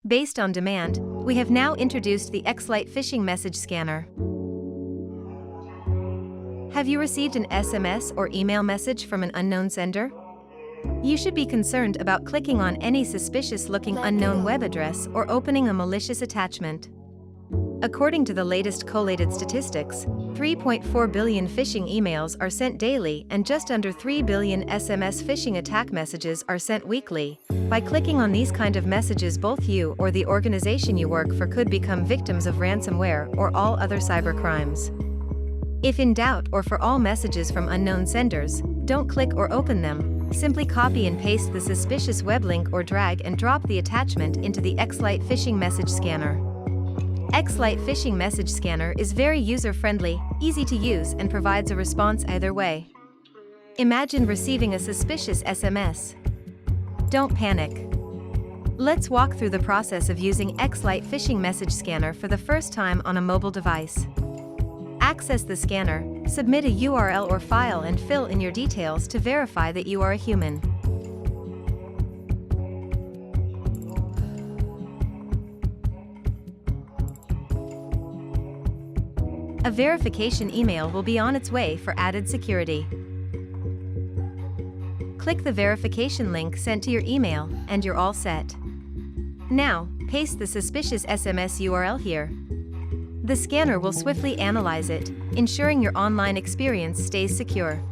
Based on demand, we have now introduced the Excelitte Phishing Message Scanner. Have you received an SMS or email message from an unknown sender? You should be concerned about clicking on any suspicious-looking unknown web address or opening a malicious attachment. According to the latest collated statistics, 3.4 billion phishing emails are sent daily and just under 3 billion SMS phishing attack messages are sent weekly. By clicking on these kind of messages, both you or the organization you work for could become victims of ransomware or all other cybercrimes. If in doubt or for all messages from unknown senders, don't click or open them. Simply copy and paste the suspicious web link or drag and drop the attachment into the Excelitte Phishing Message Scanner. Excelitte Phishing Message Scanner is very user-friendly, easy to use, and provides a response either way. Imagine receiving a suspicious SMS. Don't panic. Let's walk through the process of using Excelitte Phishing Message Scanner for the first time on a mobile device. Access the scanner, submit a URL or file and fill in your details to verify that you are a human. A verification email will be on its way for added security. Click the verification link sent to your email, and you're all set. Now, paste the suspicious SMS URL here. The scanner will swiftly analyze it, ensuring your online experience stays secure.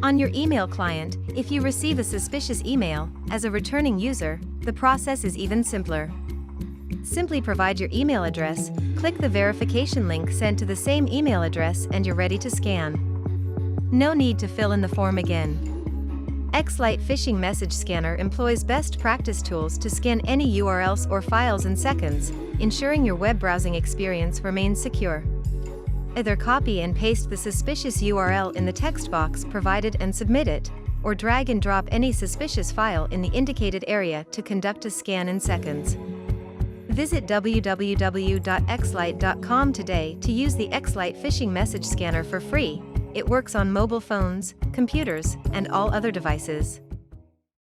On your email client, if you receive a suspicious email, as a returning user, the process is even simpler. Simply provide your email address, click the verification link sent to the same email address, and you're ready to scan. No need to fill in the form again. Excelitte Phishing Message Scanner employs best practice tools to scan any URLs or files in seconds, ensuring your web browsing experience remains secure. Either copy and paste the suspicious URL in the text box provided and submit it, or drag and drop any suspicious file in the indicated area to conduct a scan in seconds. Visit www.excelitte.com today to use the Excelitte Phishing Message Scanner for free. It works on mobile phones, computers, and all other devices.